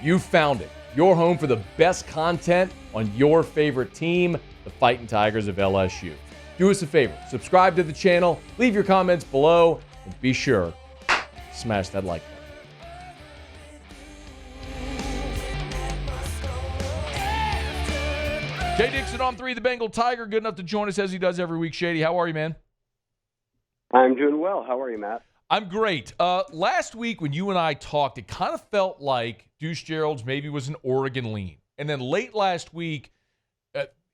You found it. Your home for the best content on your favorite team, the Fighting Tigers of LSU. Do us a favor. Subscribe to the channel. Leave your comments below. And be sure to smash that like button. Shea Dixon on 3, the Bengal Tiger. Good enough to join us as he does every week. Shady, how are you, man? I'm doing well. How are you, Matt? I'm great. Last week when you and I talked, it kind of felt like Duce Geralds maybe was an Oregon lean. And then late last week,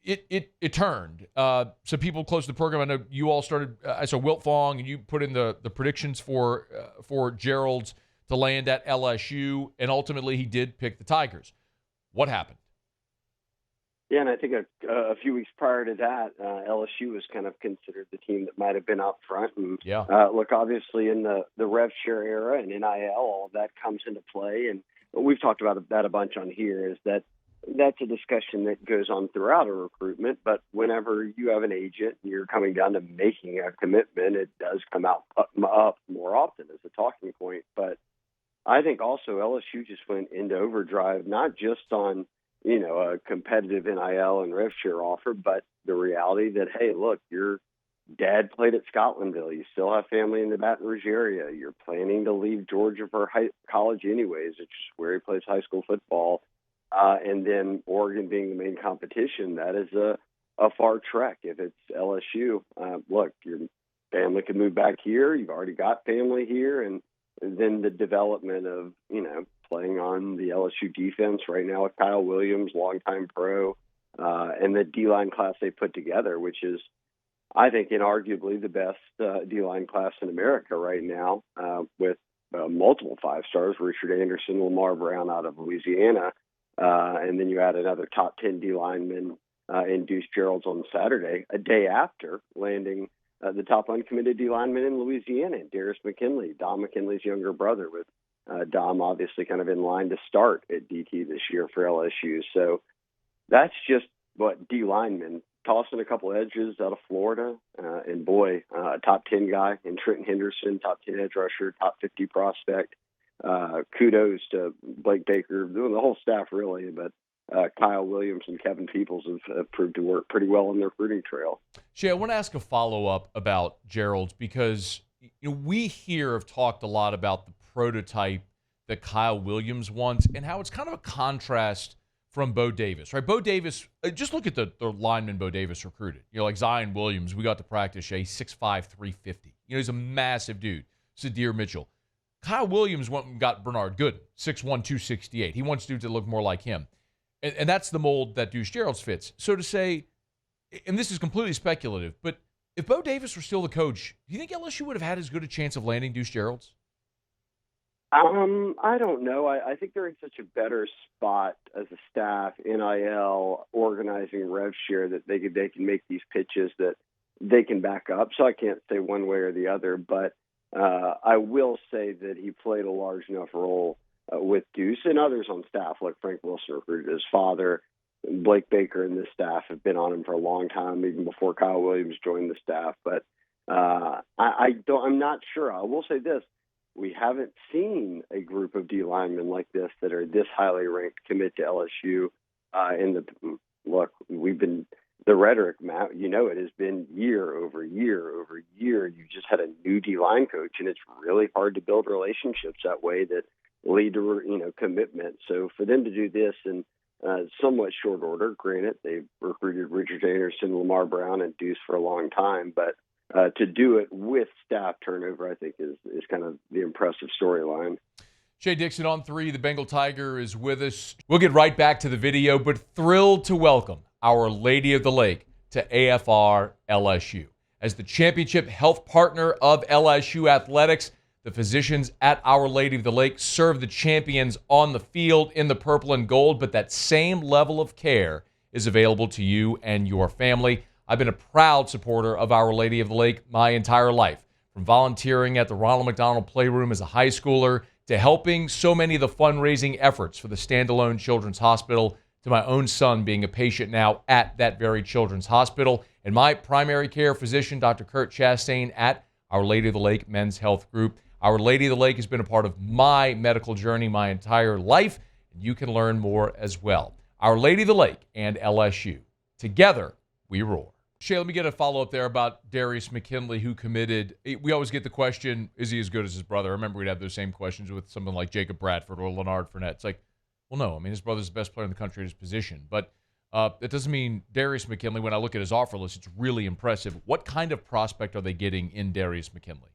it turned. So people close to the program, I know you all started, I saw Wilt Fong, and you put in the predictions for Geralds to land at LSU, and ultimately he did pick the Tigers. What happened? Yeah, and I think a few weeks prior to that, LSU was kind of considered the team that might have been up front. And look, obviously in the rev share era and NIL, all of that comes into play. And we've talked about that a bunch on here, is that's a discussion that goes on throughout a recruitment. But whenever you have an agent and you're coming down to making a commitment, it does come out up more often as a talking point. But I think also LSU just went into overdrive, not just on a competitive NIL and rev share offer, but the reality that, hey, look, your dad played at Scotlandville. You still have family in the Baton Rouge area. You're planning to leave Georgia for college anyways, which is where he plays high school football. And then Oregon being the main competition, that is a far trek. If it's LSU, look, your family can move back here. You've already got family here. And then the development of, playing on the LSU defense right now with Kyle Williams, longtime pro, and the D-line class they put together, which is, I think, inarguably the best D-line class in America right now, with multiple 5-stars, Richard Anderson, Lamar Brown out of Louisiana, and then you add another top 10 D-lineman in Duce Geralds on Saturday, a day after landing the top uncommitted D-lineman in Louisiana, Darius McKinley, Dom McKinley's younger brother, with Dom obviously kind of in line to start at DT this year for LSU. So that's just what D-linemen, tossing a couple edges out of Florida, and boy, top 10 guy in Trenton Henderson, top 10 edge rusher, top 50 prospect. Kudos to Blake Baker, doing the whole staff really, but Kyle Williams and Kevin Peoples have proved to work pretty well on their recruiting trail. Shay, I want to ask a follow-up about Geralds, because we here have talked a lot about the prototype that Kyle Williams wants and how it's kind of a contrast from Bo Davis, right? Bo Davis, just look at the lineman Bo Davis recruited. Like Zion Williams, we got to practice, Shay, 6'5", 350. He's a massive dude. Sadir Mitchell. Kyle Williams went and got Bernard Gooden, 6'1", 268. He wants dudes that look more like him. And that's the mold that Duce Geralds fits. So to say, and this is completely speculative, but if Bo Davis were still the coach, do you think LSU would have had as good a chance of landing Duce Geralds? I don't know. I think they're in such a better spot as a staff, NIL, organizing rev share, that they can make these pitches that they can back up. So I can't say one way or the other, but I will say that he played a large enough role with Deuce and others on staff, like Frank Wilson recruited his father. Blake Baker and the staff have been on him for a long time, even before Kyle Williams joined the staff. But I'm not sure. I will say this. We haven't seen a group of D linemen like this that are this highly ranked commit to LSU. We've been the rhetoric, Matt. It has been year over year over year. You just had a new D line coach, and it's really hard to build relationships that way that lead to commitment. So for them to do this in somewhat short order, granted they've recruited Richard Anderson, Lamar Brown, and Deuce for a long time, but to do it with staff turnover, I think, is kind of the impressive storyline. Shea Dixon on 3, the Bengal Tiger is with us. We'll get right back to the video, but thrilled to welcome Our Lady of the Lake to AFR LSU. As the championship health partner of LSU athletics, the physicians at Our Lady of the Lake serve the champions on the field in the purple and gold, but that same level of care is available to you and your family. I've been a proud supporter of Our Lady of the Lake my entire life, from volunteering at the Ronald McDonald Playroom as a high schooler to helping so many of the fundraising efforts for the standalone children's hospital, to my own son being a patient now at that very children's hospital, and my primary care physician, Dr. Kurt Chastain at Our Lady of the Lake Men's Health Group. Our Lady of the Lake has been a part of my medical journey my entire life, You can learn more as well. Our Lady of the Lake and LSU. Together, we roar. Shea, let me get a follow-up there about Darius McKinley, who committed. We always get the question, is he as good as his brother? I remember we'd have those same questions with someone like Jacob Bradford or Leonard Fournette. It's like, well, no. I mean, his brother's the best player in the country at his position. But it doesn't mean Darius McKinley, when I look at his offer list, it's really impressive. What kind of prospect are they getting in Darius McKinley?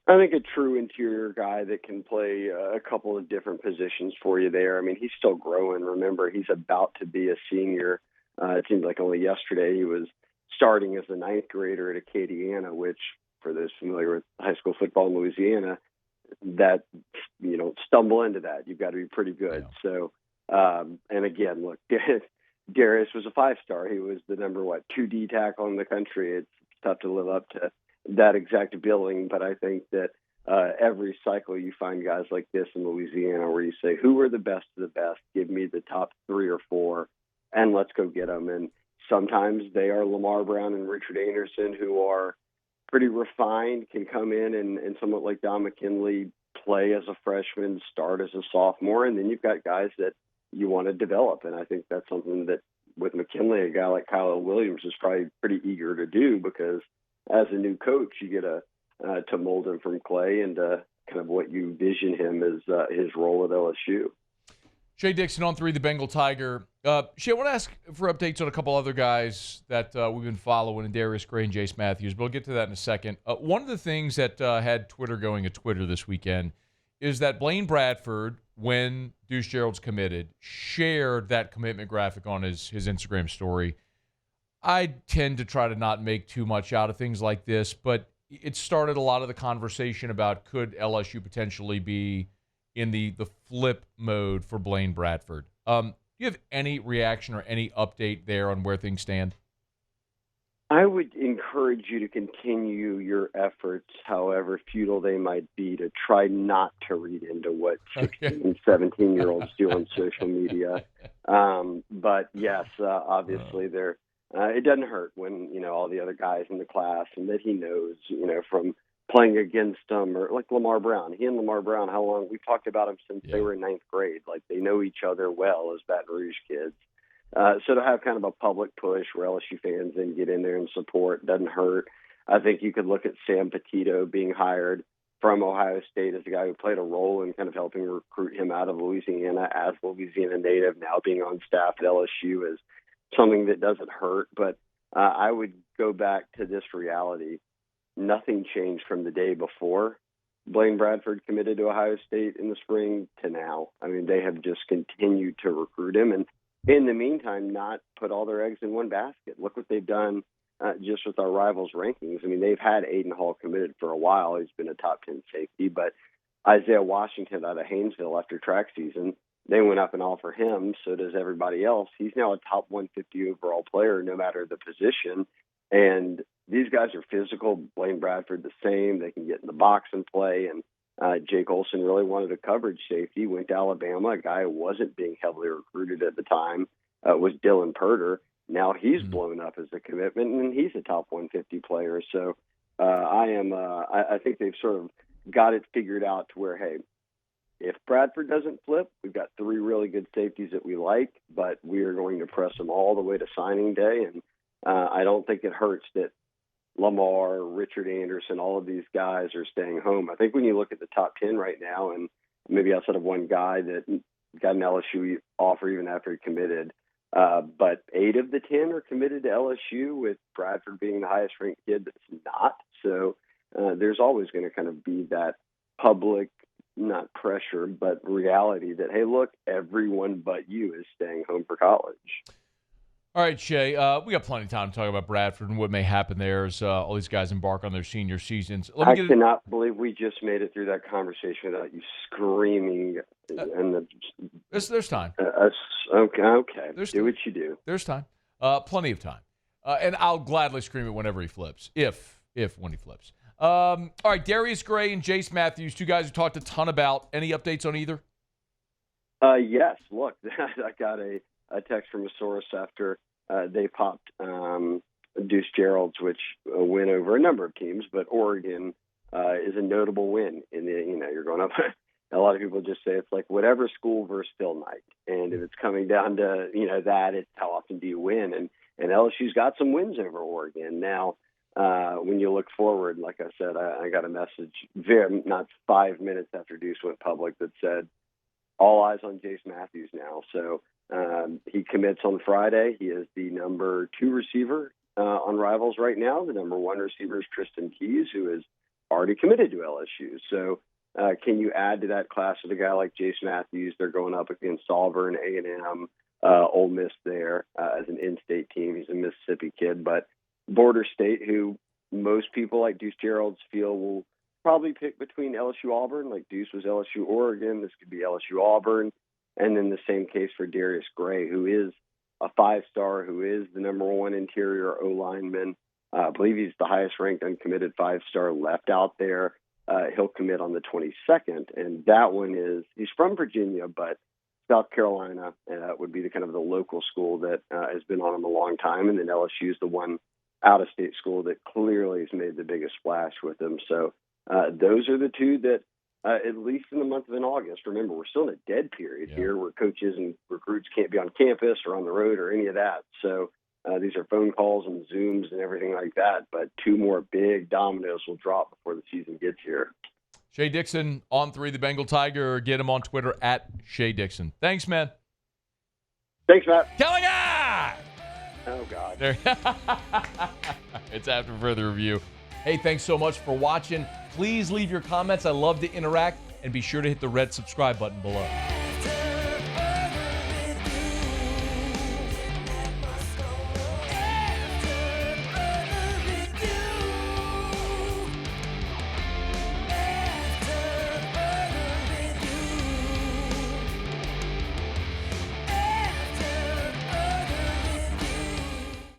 I think a true interior guy that can play a couple of different positions for you there. I mean, he's still growing. Remember, he's about to be a senior. It seems like only yesterday he was starting as a ninth grader at Acadiana, which, for those familiar with high school football in Louisiana, that you don't stumble into that. You've got to be pretty good. Yeah. So, and again, look, Darius was a 5-star. He was the number 2D tackle in the country. It's tough to live up to that exact billing, but I think that every cycle you find guys like this in Louisiana where you say, who are the best of the best? Give me the top 3 or 4, and let's go get them. And sometimes they are Lamar Brown and Richard Anderson, who are pretty refined, can come in and somewhat like Don McKinley, play as a freshman, start as a sophomore, and then you've got guys that you want to develop. And I think that's something that with McKinley, a guy like Kyle Williams is probably pretty eager to do, because as a new coach, you get to mold him from clay into kind of what you vision him as his role at LSU. Shea Dixon on 3, the Bengal Tiger. Shea, I want to ask for updates on a couple other guys that we've been following, Darius Gray and Jase Mathews, but we'll get to that in a second. One of the things that had Twitter going at Twitter this weekend is that Blaine Bradford, when Duce Geralds committed, shared that commitment graphic on his Instagram story. I tend to try to not make too much out of things like this, but it started a lot of the conversation about could LSU potentially be in the flip mode for Blaine Bradford. Do you have any reaction or any update there on where things stand? I would encourage you to continue your efforts, however futile they might be, to try not to read into what 16 and 17-year-olds do on social media. But yes, obviously they're it doesn't hurt when, all the other guys in the class and that he knows, from playing against them, or like Lamar Brown. He and Lamar Brown, how long? We've talked about them since they were in ninth grade. Like, they know each other well as Baton Rouge kids. So to have kind of a public push where LSU fans then get in there and support doesn't hurt. I think you could look at Sam Petito being hired from Ohio State as a guy who played a role in kind of helping recruit him out of Louisiana as a Louisiana native, now being on staff at LSU, is something that doesn't hurt. But I would go back to this reality. Nothing changed from the day before Blaine Bradford committed to Ohio State in the spring to now. I mean, they have just continued to recruit him, and in the meantime, not put all their eggs in one basket. Look what they've done just with our rivals' rankings. I mean, they've had Aiden Hall committed for a while. He's been a top 10 safety, but Isaiah Washington out of Haynesville after track season, they went up and offered him. So does everybody else. He's now a top 150 overall player, no matter the position. And these guys are physical. Blaine Bradford the same. They can get in the box and play. And Jake Olson really wanted a coverage safety, went to Alabama. A guy who wasn't being heavily recruited at the time was Dylan Purter. Now he's blown up as a commitment, and he's a top 150 player. So I think they've sort of got it figured out to where, hey, if Bradford doesn't flip, we've got 3 really good safeties that we like, but we are going to press them all the way to signing day. And I don't think it hurts that Lamar, Richard Anderson, all of these guys are staying home. I think when you look at the top 10 right now, and maybe outside of one guy that got an LSU offer even after he committed, but 8 of the 10 are committed to LSU, with Bradford being the highest ranked kid that's not. So there's always going to kind of be that public, not pressure, but reality that, hey, look, everyone but you is staying home for college. All right, Shea, we got plenty of time to talk about Bradford and what may happen there as all these guys embark on their senior seasons. I cannot believe we just made it through that conversation without you screaming. There's time. Okay. Do what you do. There's time. Plenty of time. And I'll gladly scream it whenever he flips, when he flips. All right, Darius Gray and Jase Mathews, 2 guys who talked a ton about. Any updates on either? Yes. Look, I got a text from a source after they popped Duce Geralds, which win over a number of teams, but Oregon is a notable win. In the you're going up a lot of people just say it's like whatever school versus still night. And if it's coming down to, that, it's how often do you win? And LSU's got some wins over Oregon. Now, when you look forward, like I said, I got a message not 5 minutes after Deuce went public that said, all eyes on Jase Mathews now. So he commits on Friday. He is the number 2 receiver on Rivals right now. The number 1 receiver is Tristan Keys, who is already committed to LSU. So can you add to that class with a guy like Jase Mathews? They're going up against Auburn, A&M, Ole Miss there as an in-state team. He's a Mississippi kid, but border state who most people like Duce Geralds feel will probably pick between LSU Auburn. Like Deuce was LSU Oregon. This could be LSU Auburn. And then the same case for Darius Gray, who is a 5-star, who is the number 1 interior O-lineman. I believe he's the highest ranked uncommitted 5-star left out there. He'll commit on the 22nd. And that one he's from Virginia, but South Carolina would be the kind of the local school that has been on him a long time. And then LSU is the one out-of-state school that clearly has made the biggest splash with him. So those are the two that, at least in the month of August, remember, we're still in a dead period here where coaches and recruits can't be on campus or on the road or any of that. So these are phone calls and Zooms and everything like that. But 2 more big dominoes will drop before the season gets here. Shea Dixon on 3, the Bengal Tiger. Get him on Twitter at Shea Dixon. Thanks, man. Thanks, Matt. Killing it! Oh, God. There. It's after further review. Hey, thanks so much for watching. Please leave your comments. I love to interact. And be sure to hit the red subscribe button below.